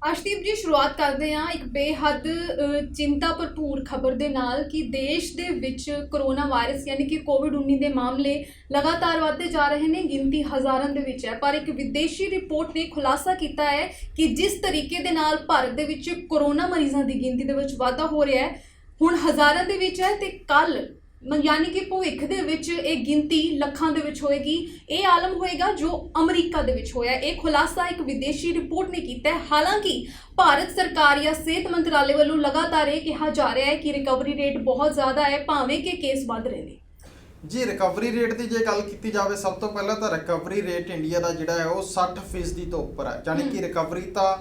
ਅਰਸ਼ਦੀਪ ਜੀ, ਸ਼ੁਰੂਆਤ ਕਰਦੇ ਹਾਂ ਇੱਕ ਬੇਹੱਦ ਚਿੰਤਾ ਭਰਪੂਰ ਖਬਰ ਦੇ ਨਾਲ ਕਿ ਦੇਸ਼ ਦੇ ਵਿੱਚ ਕਰੋਨਾ ਵਾਇਰਸ ਯਾਨੀ ਕਿ ਕੋਵਿਡ-19 ਦੇ ਮਾਮਲੇ ਲਗਾਤਾਰ ਵਧਦੇ ਜਾ ਰਹੇ ਨੇ। ਗਿਣਤੀ ਹਜ਼ਾਰਾਂ ਦੇ ਵਿੱਚ ਹੈ, ਪਰ ਇੱਕ ਵਿਦੇਸ਼ੀ ਰਿਪੋਰਟ ਨੇ ਖੁਲਾਸਾ ਕੀਤਾ ਹੈ ਕਿ ਜਿਸ ਤਰੀਕੇ ਦੇ ਨਾਲ ਭਾਰਤ ਦੇ ਵਿੱਚ ਕਰੋਨਾ ਮਰੀਜ਼ਾਂ ਦੀ ਗਿਣਤੀ ਦੇ ਵਿੱਚ ਵਾਧਾ ਹੋ ਰਿਹਾ ਹੈ, ਹੁਣ ਹਜ਼ਾਰਾਂ ਦੇ ਵਿੱਚ ਹੈ ਤੇ ਕੱਲ੍ਹ यानी कि भविख दे विच ये गिनती लखां दे विच होएगी। ये आलम होएगा जो अमरीका दे विच होया। ये खुलासा एक विदेशी रिपोर्ट ने कीता है। हालांकि भारत सरकार या सेहत मंत्रालय वालों लगातार ये कहा जा रहा है कि रिकवरी रेट बहुत ज़्यादा है, भावें के केस बढ़ रहे हैं। जी, रिकवरी रेट की जे गल की जाए, सब तो पहले तो रिकवरी रेट इंडिया का जिहड़ा है वो 60% तो उपर है, यानी कि रिकवरी तो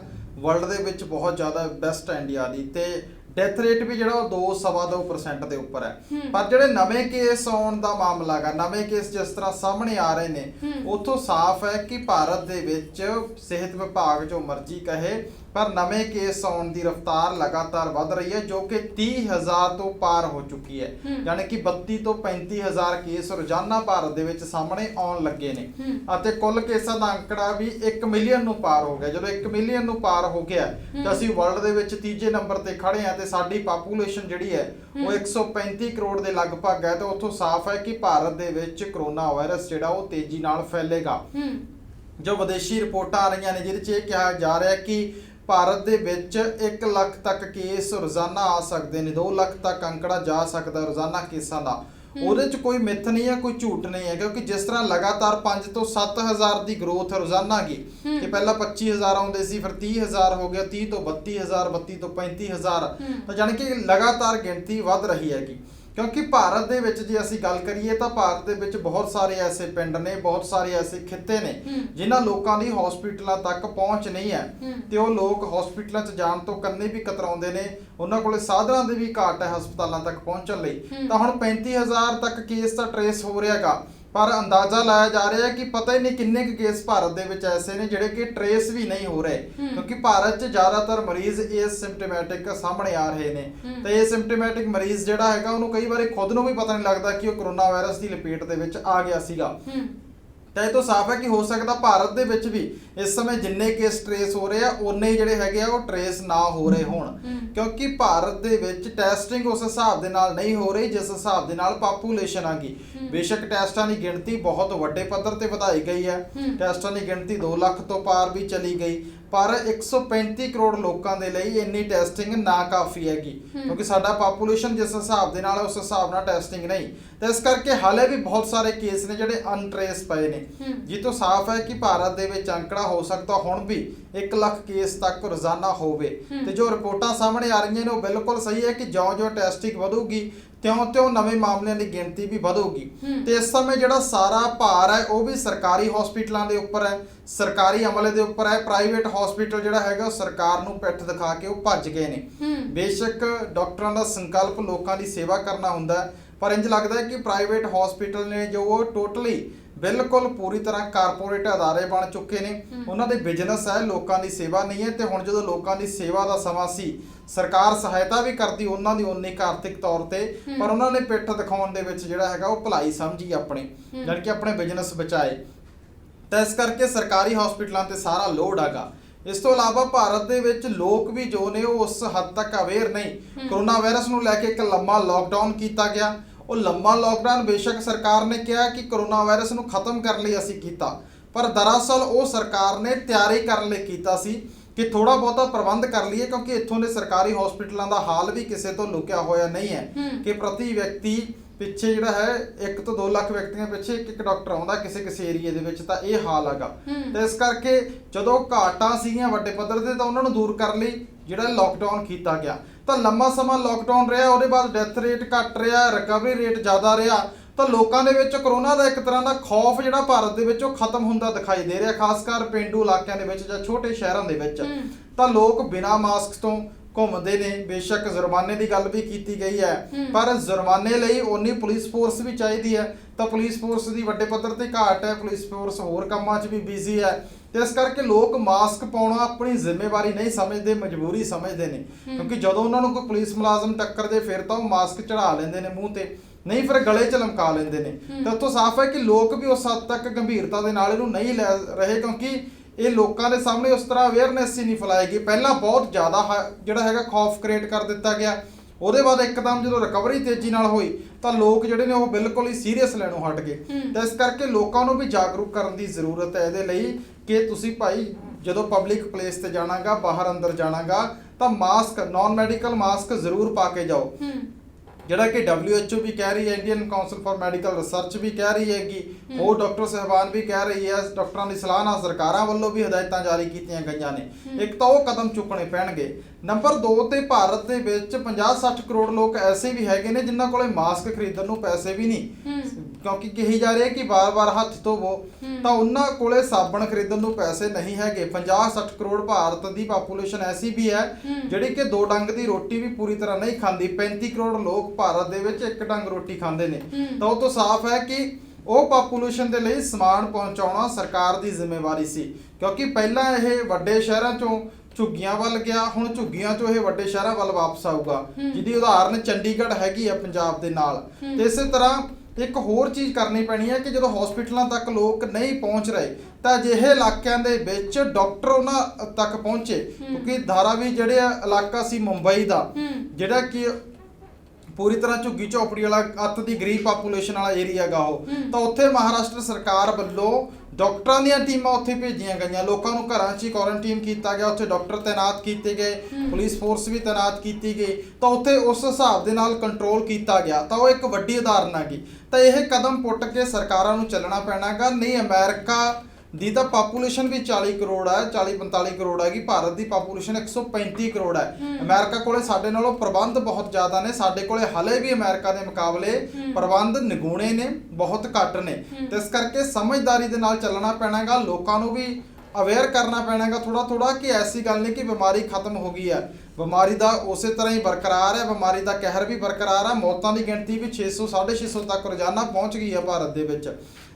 वर्ल्ड दे विच बहुत ज़्यादा बेस्ट है इंडिया की। ते डेथ रेट भी जो 2-2.2% के उपर है। पर जो नवे केस आने का मामला है, नवे केस जिस तरह सामने आ रहे हैं, उतों साफ है कि भारत दे विच सेहत विभाग जो मर्जी कहे, पर नवे केस आने की रफ्तार लगातार बढ़ रही है, जो कि 30,000 तो पार हो चुकी है। यानी कि 32 तो 35,000 केस रोजाना भारत दे विच सामने आउण लगे ने। अते कुल केसां दा आंकड़ा भी 1 मिलियन नूं पार हो गया। जो 1 मिलियन नूं पार हो गया तो असीं वर्ल्ड दे विच तीजे नंबर ते खड़े हैं। साडी पापूलेशन जिहड़ी है वो 135 करोड़ के लगभग है। तो उत्थों साफ है कि भारत दे विच कोरोना वायरस जिहड़ा वो तेजी नाल फैलेगा। जो विदेशी रिपोर्टां आ रही ने जिहदे च कहा जा रहा है कि भारत दे विच 1 लाख तक केस रोजाना आ सकते हैं, 2 लाख तक अंकड़ा जा सकता रोजाना केसां का। ਉਹਦੇ 'ਚ कोई मिथ नहीं है, कोई झूठ नहीं है, क्योंकि जिस तरह लगातार 5 तो 7,000 की ग्रोथ रोजाना की कि पहला 25,000 आउंदे सी, फिर 30,000 हो गया, 30 तो 32,000, 32 तो 35,000, तो जानी कि लगातार गिनती वध रही हैगी। क्योंकि भारत दे विच जे असीं गल करिए तो भारत दे विच बहुत सारे ऐसे पिंड ने, बहुत सारे ऐसे खित्ते ने जिन्हां लोकां दी हॉस्पिटलां तक पहुंच नहीं है, ते ओह लोग हॉस्पिटलां 'च जाण तो कन्ने भी कतराउंदे ने। उन्हां कोले साधनां दी भी घाट है हस्पतालां तक पहुंचण लई। तां हुण 35,000 तक केस तां ट्रेस हो रिहा गा, पर अंदाजा लाया जा रहा है कि पता ही नहीं किन्ने केस भारत दे विच ऐसे ने जिहड़े कि ट्रेस भी नहीं हो रहे, क्योंकि भारत 'च ज़्यादातर मरीज एसिम्पटोमैटिक सामने आ रहे हैं। तो एसिम्पटोमैटिक मरीज जिहड़ा हैगा उहनूं कई बार खुद नूं भी पता नहीं लगता कि वो कोरोना वायरस की लपेट दे विच आ गया सीगा। तो ये तो साफ है कि हो सकता भारत दे विच भी इस समय जिन्ने केस ट्रेस हो रहे हैं उन्ने जिहड़े हैगे वो ट्रेस ना हो रहे होण, क्योंकि भारत दे विच टेस्टिंग उस हिसाब दे नाल नहीं हो रही जिस हिसाब दे नाल पापूलेशन आगी। बेशक टेस्टां की गिणती बहुत वड्डे पद्धर ते वधाई गई है, टेस्टां की गिणती 2 लाख तो पार भी चली गई, पर 135 करोड़ लोगों के लिए इन्नी टेस्टिंग ना काफ़ी हैगी, क्योंकि साडा पापूलेशन जिस हिसाब दे नाल उस हिसाब नाल टेस्टिंग नहीं। तो इस करके हाले भी बहुत सारे केस ने जिहड़े अनट्रेस पए ने, जी तो साफ है कि भारत दे विच आंकड़ा हो सकता हुण भी 1 लाख केस तक रोजाना होवे। ते जो रिपोर्टां सामने आ रही हैं वो बिल्कुल सही है कि ज्यों-ज्यों टेस्टिंग वधूगी त्यों-त्यों नवे मामलों की गिनती भी वधूगी। तो इस समय जिहड़ा सारा भार है वो भी सरकारी हॉस्पिटलों के उपर है, सरकारी अमले के उपर है। प्राइवेट हॉस्पिटल जिहड़ा हैगा सरकार नूं पिठ दिखा के वो भज गए ने। बेशक डॉक्टरां दा संकल्प लोकां दी सेवा करना हुंदा है, पर इंज लगदा है कि प्राइवेट हॉस्पिटल ने जो वो टोटली बिल्कुल पूरी तरह कारपोरेट अदारे बन चुके हैं। उन्होंने बिजनेस है, लोगों की सेवा नहीं है। तो हुण जो लोगों की सेवा का समा सी, सरकार सहायता भी करती उन्होंने उन्नी आर्थिक तौर पर, पर उन्होंने पिठ दिखाउण दे विच जिहड़ा हैगा वो भलाई समझी अपने, जानी कि अपने बिजनेस बचाए। तो इस करके सरकारी हॉस्पिटलों ते सारा लोड हैगा। इस तो इलावा भारत दे विच लोग भी जो ने उस हद तक अवेयर नहीं। कोरोना वायरस नूं लैके एक लंबा लॉकडाउन किया गया। वो लंबा लॉकडाउन बेशक सरकार ने कहा कि कोरोना वायरस नूं खत्म करने लई असीं कीता, पर दरअसल वो सरकार ने तैयारी करने लई कीता सी कि थोड़ा बहुता प्रबंध कर लीए, क्योंकि इत्थों के सरकारी हॉस्पिटलों का हाल भी किसी तो लुकिया होया नहीं है कि प्रति व्यक्ति पिछे जिहड़ा है 1 तो 2 लाख व्यक्तियों पिछे एक डॉक्टर आउंदा किसी किसी एरिए दे विच। तां इह हाल हैगा। तो इस करके जदों घाटां सीगीआं वड्डे पद्धर ते, तां उन्हां नूं दूर करन लई जिहड़ा लॉकडाउन किया गया। तो लंबा समा लॉकडाउन रहा, उसदे बाद डेथ रेट घट रहा, रिकवरी रेट ज़्यादा रहा। तो लोगों के विच कोरोना का एक तरह का खौफ जिहड़ा भारत दे विच खत्म हुंदा दिखाई दे रहा, खासकर पेंडू इलाकों के विच जां छोटे शहरों के विच। तो लोग बिना मास्क तो घूमते ने। बेशक जुर्माने की गल भी की गई है, पर जुर्माने लई उन्नी पुलिस फोर्स भी चाहिए है। तो पुलिस फोर्स की वड्डे पद्धर ते घाट है, पुलिस फोर्स होर कामां 'च भी बिजी है। तो इस करके लोग मास्क पाउणा अपनी जिम्मेवारी नहीं समझते, मजबूरी समझते हैं, क्योंकि जदों उन्होंने कोई पुलिस मुलाजम टक्कर दे फिर तो मास्क चढ़ा लेंदे ने मूँह ते, नहीं फिर गले च लमका लेंदे ने। तो उत्थों साफ है कि लोग भी उस हद तक गंभीरता दे नाल इहनूं नहीं लै रहे, क्योंकि ਇਹ ਲੋਕਾਂ ਦੇ ਸਾਹਮਣੇ ਉਸ ਤਰ੍ਹਾਂ ਅਵੇਅਰਨੈਸ ਹੀ ਨਹੀਂ ਫੈਲਾਈ ਗਈ। ਪਹਿਲਾਂ ਬਹੁਤ ਜ਼ਿਆਦਾ ਜਿਹੜਾ ਹੈਗਾ ਖੌਫ ਕ੍ਰੀਏਟ ਕਰ ਦਿੱਤਾ ਗਿਆ, ਉਹਦੇ ਬਾਅਦ ਇੱਕਦਮ ਜਦੋਂ ਰਿਕਵਰੀ ਤੇਜ਼ੀ ਨਾਲ ਹੋਈ ਤਾਂ ਲੋਕ ਜਿਹੜੇ ਨੇ ਉਹ ਬਿਲਕੁਲ ਹੀ ਸੀਰੀਅਸ ਲੈਣੋਂ ਹਟ ਗਏ। ਤਾਂ ਇਸ ਕਰਕੇ ਲੋਕਾਂ ਨੂੰ ਵੀ ਜਾਗਰੂਕ ਕਰਨ ਦੀ ਜ਼ਰੂਰਤ ਹੈ ਇਹਦੇ ਲਈ ਕਿ ਤੁਸੀਂ ਭਾਈ ਜਦੋਂ ਪਬਲਿਕ ਪਲੇਸ ਤੇ ਜਾਣਾਗਾ, ਬਾਹਰ ਅੰਦਰ ਜਾਣਾਗਾ ਤਾਂ ਮਾਸਕ, ਨਾਨ ਮੈਡੀਕਲ ਮਾਸਕ ਜ਼ਰੂਰ ਪਾ ਕੇ ਜਾਓ। ਜਿਹੜਾ ਕਿ WHO ਵੀ ਕਹਿ ਰਹੀ ਹੈ, Indian council for medical research ਵੀ ਕਹਿ ਰਹੀ ਹੈਗੀ, ਹੋਰ ਡਾਕਟਰ ਸਾਹਿਬਾਨ ਵੀ ਕਹਿ ਰਹੀ ਹੈ, ਡਾਕਟਰਾਂ ਦੀ ਸਲਾਹ ਨਾਲ ਸਰਕਾਰਾਂ ਵੱਲੋਂ ਵੀ ਹਦਾਇਤਾਂ ਜਾਰੀ ਕੀਤੀਆਂ ਗਈਆਂ ਨੇ। ਇੱਕ ਤਾਂ ਉਹ ਕਦਮ ਚੁੱਕਣੇ ਪੈਣਗੇ। ਨੰਬਰ 2 ਤੇ ਭਾਰਤ ਦੇ ਵਿੱਚ 50-60 ਕਰੋੜ ਲੋਕ ਐਸੇ ਵੀ ਹੈਗੇ ਨੇ ਜਿਨ੍ਹਾਂ ਕੋਲੇ ਮਾਸਕ ਖਰੀਦਣ ਨੂੰ ਪੈਸੇ ਵੀ ਨਹੀਂ, ਕਿਉਂਕਿ ਕਹੀ ਜਾ ਰਿਹਾ ਕਿ ਵਾਰ-ਵਾਰ ਹੱਥ ਧੋਵੋ, ਤਾਂ ਉਹਨਾਂ ਕੋਲੇ ਸਾਬਣ ਖਰੀਦਣ ਨੂੰ ਪੈਸੇ ਨਹੀਂ ਹੈਗੇ। 50-60 ਕਰੋੜ ਭਾਰਤ ਦੀ ਪਾਪੂਲੇਸ਼ਨ ਐਸੀ ਵੀ ਹੈ ਜਿਹੜੀ ਕਿ 2 ਡੰਗ ਦੀ ਰੋਟੀ ਵੀ ਪੂਰੀ ਤਰ੍ਹਾਂ ਨਹੀਂ ਖਾਂਦੀ। 35 ਕਰੋੜ ਲੋਕ ਭਾਰਤ ਦੇ ਵਿੱਚ 1 ਡੰਗ ਰੋਟੀ ਖਾਂਦੇ ਨੇ। ਤਾਂ ਉਹ ਤੋਂ ਸਾਫ਼ ਹੈ ਕਿ ਉਹ ਪਾਪੂਲੇਸ਼ਨ ਦੇ ਲਈ ਸਮਾਨ ਪਹੁੰਚਾਉਣਾ ਸਰਕਾਰ ਦੀ ਜ਼ਿੰਮੇਵਾਰੀ ਸੀ, ਕਿਉਂਕਿ ਪਹਿਲਾਂ ਇਹ ਵੱਡੇ ਸ਼ਹਿਰਾਂ ਚੋਂ ਝੁੱਗੀਆਂ ਵੱਲ ਗਿਆ, ਹੁਣ ਝੁੱਗੀਆਂ ਚੋਂ ਇਹ ਵੱਡੇ ਸ਼ਹਿਰਾਂ ਵੱਲ ਵਾਪਸ ਆਊਗਾ, ਜਿਹਦੀ ਉਦਾਹਰਨ ਚੰਡੀਗੜ੍ਹ ਹੈਗੀ ਆ ਪੰਜਾਬ ਦੇ ਨਾਲ। ਤੇ ਇਸੇ ਤਰ੍ਹਾਂ ਇੱਕ ਹੋਰ ਚੀਜ਼ ਕਰਨੀ ਪੈਣੀ ਹੈ ਕਿ ਜਦੋਂ ਹਸਪੀਟਲਾਂ ਤੱਕ ਲੋਕ ਨਹੀਂ ਪਹੁੰਚ ਰਹੇ ਤਾਂ ਅਜਿਹੇ ਇਲਾਕਿਆਂ ਦੇ ਵਿੱਚ ਡਾਕਟਰ ਉਹਨਾਂ ਤੱਕ ਪਹੁੰਚੇ, ਕਿਉਂਕਿ ਧਾਰਾਵੀ ਜਿਹੜੇ ਇਲਾਕਾ ਸੀ ਮੁੰਬਈ ਦਾ, ਜਿਹੜਾ ਕਿ ਪੂਰੀ ਤਰ੍ਹਾਂ ਝੁੱਗੀ ਝੋਪੜੀ ਵਾਲਾ ਅੱਤ ਦੀ ਗਰੀਬ ਪਾਪੂਲੇਸ਼ਨ ਵਾਲਾ ਏਰੀਆ ਗਾ ਉਹ, ਤਾਂ ਉੱਥੇ ਮਹਾਰਾਸ਼ਟਰ ਸਰਕਾਰ ਵੱਲੋਂ ਡਾਕਟਰਾਂ ਦੀਆਂ ਟੀਮਾਂ ਉੱਥੇ ਭੇਜੀਆਂ ਗਈਆਂ, ਲੋਕਾਂ ਨੂੰ ਘਰਾਂ 'ਚ ਹੀ ਕੁਆਰੰਟਾਈਨ ਕੀਤਾ ਗਿਆ, ਉੱਥੇ ਡਾਕਟਰ ਤੈਨਾਤ ਕੀਤੇ ਗਏ, ਪੁਲਿਸ ਫੋਰਸ ਵੀ ਤੈਨਾਤ ਕੀਤੀ ਗਈ, ਤਾਂ ਉੱਥੇ ਉਸ ਹਿਸਾਬ ਦੇ ਨਾਲ ਕੰਟਰੋਲ ਕੀਤਾ ਗਿਆ। ਤਾਂ ਉਹ ਇੱਕ ਵੱਡੀ ਉਦਾਹਰਨ ਹੈਗੀ। ਤਾਂ ਇਹ ਕਦਮ ਪੁੱਟ ਕੇ ਸਰਕਾਰਾਂ ਨੂੰ ਚੱਲਣਾ ਪੈਣਾਗਾ। ਨਹੀਂ, ਅਮਰੀਕਾ ਦੀ ਤਾਂ ਪਾਪੂਲੇਸ਼ਨ ਵੀ 40 ਕਰੋੜ ਹੈ, 40-45 ਕਰੋੜ ਹੈਗੀ, ਭਾਰਤ ਦੀ ਪਾਪੂਲੇਸ਼ਨ 135 ਕਰੋੜ ਹੈ। ਅਮਰੀਕਾ ਕੋਲੇ ਸਾਡੇ ਨਾਲੋਂ ਪ੍ਰਬੰਧ ਬਹੁਤ ਜ਼ਿਆਦਾ ਨੇ, ਸਾਡੇ ਕੋਲੇ ਹਲੇ ਵੀ ਅਮਰੀਕਾ ਦੇ ਮੁਕਾਬਲੇ ਪ੍ਰਬੰਧ ਨਿਗੂਣੇ ਨੇ, ਬਹੁਤ ਘੱਟ ਨੇ। ਤੇ ਇਸ ਕਰਕੇ ਸਮਝਦਾਰੀ ਦੇ ਨਾਲ ਚੱਲਣਾ ਪੈਣਾਗਾ, ਲੋਕਾਂ ਨੂੰ ਵੀ ਅਵੇਅਰ ਕਰਨਾ ਪੈਣਾਗਾ ਥੋੜਾ ਕਿ ਐਸੀ ਗੱਲ ਨਹੀਂ ਕਿ ਬਿਮਾਰੀ ਖਤਮ ਹੋ ਗਈ ਹੈ, ਬਿਮਾਰੀ ਦਾ ਉਸੇ ਤਰ੍ਹਾਂ ਹੀ ਬਰਕਰਾਰ ਹੈ, ਬਿਮਾਰੀ ਦਾ ਕਹਿਰ ਵੀ ਬਰਕਰਾਰ ਹੈ। ਮੌਤਾਂ ਦੀ ਗਿਣਤੀ ਵੀ 600-650 ਤੱਕ ਰੋਜ਼ਾਨਾ ਪਹੁੰਚ ਗਈ ਹੈ ਭਾਰਤ ਦੇ ਵਿੱਚ।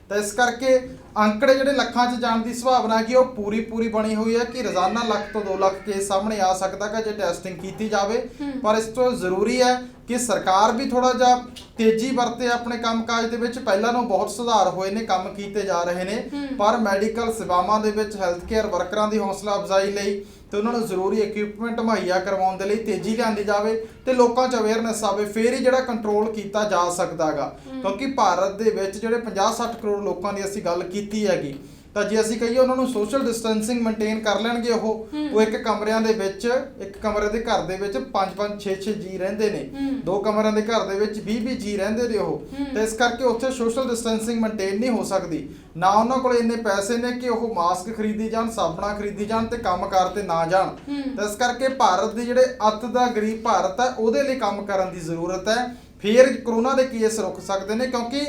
ਤਾਂ ਇਸ ਕਰਕੇ ਅੰਕੜੇ ਜਿਹੜੇ ਲੱਖਾਂ 'ਚ ਜਾਣ ਦੀ ਸੰਭਾਵਨਾ ਹੈਗੀ ਉਹ ਪੂਰੀ ਬਣੀ ਹੋਈ ਹੈ ਕਿ ਰੋਜ਼ਾਨਾ 1 ਲੱਖ ਤੋਂ 2 ਲੱਖ ਕੇਸ ਸਾਹਮਣੇ ਆ ਸਕਦਾ ਹੈ ਜੇ ਟੈਸਟਿੰਗ ਕੀਤੀ ਜਾਵੇ। ਪਰ ਇਸ ਤੋਂ ਜ਼ਰੂਰੀ ਹੈ ਕਿ ਸਰਕਾਰ ਵੀ ਥੋੜਾ ਜਿਹਾ ਤੇਜ਼ੀ ਵਰਤੇ ਆਪਣੇ ਕੰਮਕਾਜ ਦੇ ਵਿੱਚ। ਪਹਿਲਾਂ ਨਾਲੋਂ ਬਹੁਤ ਸੁਧਾਰ ਹੋਏ ਨੇ, ਕੰਮ ਕੀਤੇ ਜਾ ਰਹੇ ਨੇ, ਪਰ ਮੈਡੀਕਲ ਸੇਵਾਵਾਂ ਦੇ ਵਿੱਚ ਹੈਲਥ ਕੇਅਰ ਵਰਕਰਾਂ ਦੀ ਹੌਸਲਾ ਅਫਜ਼ਾਈ ਲਈ ਤੇ ਉਹਨਾਂ ਨੂੰ ਜ਼ਰੂਰੀ ਇਕਵਿਪਮੈਂਟ ਮੁਹੱਈਆ ਕਰਵਾਉਣ ਦੇ ਲਈ ਤੇਜ਼ੀ ਲਿਆਂਦੀ ਜਾਵੇ ਤੇ ਲੋਕਾਂ 'ਚ ਅਵੇਅਰਨੈਸ ਆਵੇ, ਫੇਰ ਹੀ ਜਿਹੜਾ ਕੰਟਰੋਲ ਕੀਤਾ ਜਾ ਸਕਦਾ ਗਾ। ਕਿਉਂਕਿ ਭਾਰਤ ਦੇ ਵਿੱਚ ਜਿਹੜੇ 50-60 ਕਰੋੜ ਲੋਕਾਂ ਦੀ ਅਸੀਂ ਗੱਲ ਕੀਤੀ ਹੈਗੀ, ਤਾਂ ਜੇ ਅਸੀਂ ਕਹੀਏ ਉਹਨਾਂ ਨੂੰ ਸੋਸ਼ਲ ਡਿਸਟੈਂਸਿੰਗ ਮੇਨਟੇਨ ਕਰ ਲੈਣਗੇ, ਉਹ ਇੱਕ ਕਮਰਿਆਂ ਦੇ ਵਿੱਚ, ਇੱਕ ਕਮਰੇ ਦੇ ਘਰ ਦੇ ਵਿੱਚ 5-5 6-6 ਜੀ ਰਹਿੰਦੇ ਨੇ, 2 ਕਮਰਿਆਂ ਦੇ ਘਰ ਦੇ ਵਿੱਚ 20-20 ਜੀ ਰਹਿੰਦੇ ਨੇ ਉਹ। ਤੇ ਇਸ ਕਰਕੇ ਉੱਥੇ ਸੋਸ਼ਲ ਡਿਸਟੈਂਸਿੰਗ ਮੇਨਟੇਨ ਨਹੀਂ ਹੋ ਸਕਦੀ, ਨਾ ਉਹਨਾਂ ਕੋਲ ਇੰਨੇ ਪੈਸੇ ਨੇ ਕਿ ਉਹ ਮਾਸਕ ਖਰੀਦੀ ਜਾਣ, ਸਾਬਣਾ ਖਰੀਦੀ ਜਾਣ ਤੇ ਕੰਮਕਾਰ ਤੇ ਨਾ ਜਾਣ। ਤੇ ਇਸ ਕਰਕੇ ਭਾਰਤ ਦੀ ਜਿਹੜੇ ਅੱਤ ਦਾ ਗਰੀਬ ਭਾਰਤ ਹੈ ਉਹਦੇ ਲਈ ਕੰਮ ਕਰਨ ਦੀ ਜ਼ਰੂਰਤ ਹੈ, ਫੇਰ ਕਰੋਨਾ ਦੇ ਕੇਸ ਰੁਕ ਸਕਦੇ ਨੇ। ਕਿਉਂਕਿ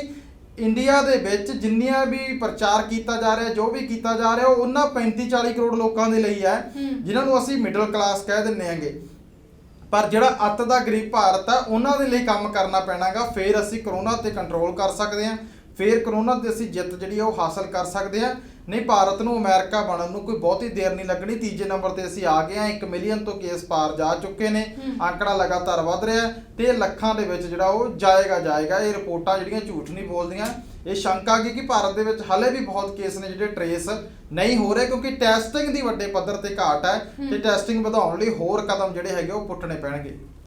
ਇੰਡੀਆ ਦੇ ਵਿੱਚ ਜਿੰਨੀਆਂ ਵੀ ਪ੍ਰਚਾਰ ਕੀਤਾ ਜਾ ਰਿਹਾ, ਜੋ ਵੀ ਕੀਤਾ ਜਾ ਰਿਹਾ, ਉਹ ਉਹਨਾਂ 35-40 ਕਰੋੜ ਲੋਕਾਂ ਦੇ ਲਈ ਹੈ ਜਿਨ੍ਹਾਂ ਨੂੰ ਅਸੀਂ ਮਿਡਲ ਕਲਾਸ ਕਹਿ ਦਿੰਦੇ ਆਂਗੇ। ਪਰ ਜਿਹੜਾ ਅੱਤ ਦਾ ਗਰੀਬ ਭਾਰਤ ਹੈ ਉਹਨਾਂ ਦੇ ਲਈ ਕੰਮ ਕਰਨਾ ਪੈਣਾਗਾ, ਫੇਰ ਅਸੀਂ ਕਰੋਨਾ ਤੇ ਕੰਟਰੋਲ ਕਰ ਸਕਦੇ ਹਾਂ, ਫੇਰ ਕਰੋਨਾ ਤੇ ਅਸੀਂ ਜਿੱਤ ਜਿਹੜੀ ਉਹ ਹਾਸਲ ਕਰ ਸਕਦੇ ਹਾਂ। ਨਹੀਂ, ਭਾਰਤ ਨੂੰ ਅਮਰੀਕਾ ਬਣਨ ਨੂੰ ਕੋਈ ਬਹੁਤੀ ਦੇਰ ਨਹੀਂ ਲੱਗਣੀ। 3ਜੇ ਨੰਬਰ ਤੇ ਅਸੀਂ ਆ ਗਏ ਹਾਂ, 1 ਮਿਲੀਅਨ ਤੋਂ ਕੇਸ ਪਾਰ ਜਾ ਚੁੱਕੇ ਨੇ, ਅੰਕੜਾ ਲਗਾਤਾਰ ਵੱਧ ਰਿਹਾ ਤੇ ਲੱਖਾਂ ਦੇ ਵਿੱਚ ਜਿਹੜਾ ਉਹ ਜਾਏਗਾ। ਇਹ ਰਿਪੋਰਟਾਂ ਜਿਹੜੀਆਂ ਝੂਠ ਨਹੀਂ ਬੋਲਦੀਆਂ। ਇਹ ਸ਼ੰਕਾ ਕਿ ਭਾਰਤ ਦੇ ਵਿੱਚ ਹਲੇ ਵੀ ਬਹੁਤ ਕੇਸ ਨੇ ਜਿਹੜੇ ਟਰੇਸ ਨਹੀਂ ਹੋ ਰਹੇ, ਕਿਉਂਕਿ ਟੈਸਟਿੰਗ ਦੀ ਵੱਡੇ ਪੱਧਰ ਤੇ ਘਾਟ ਹੈ ਤੇ ਟੈਸਟਿੰਗ ਵਧਾਉਣ ਲਈ ਹੋਰ ਕਦਮ ਜਿਹੜੇ ਹੈਗੇ ਉਹ ਪੁੱਟਣੇ ਪੈਣਗੇ।